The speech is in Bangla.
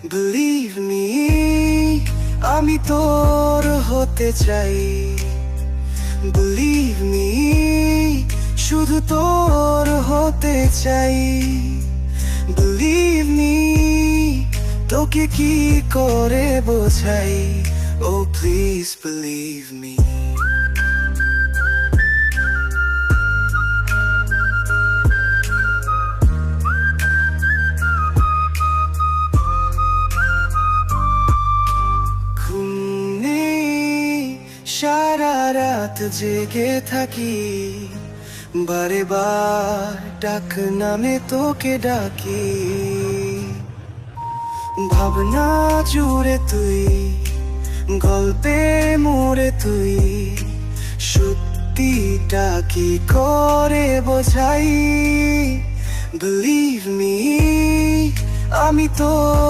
Believe me, আমি তোর হতে চাই। Believe me, শুধু তোর হতে চাই। Believe me, তোকে কি করে বোঝাই। Oh please believe me. সারা রাত জেগে থাকি, বারে বার ডাক নামে তোকে ডাকি। ভাবনা জুড়ে তুই, গল্পে মোড়ে তুই, সত্যিটা কি করে বোঝাই। Believe me, আমি তো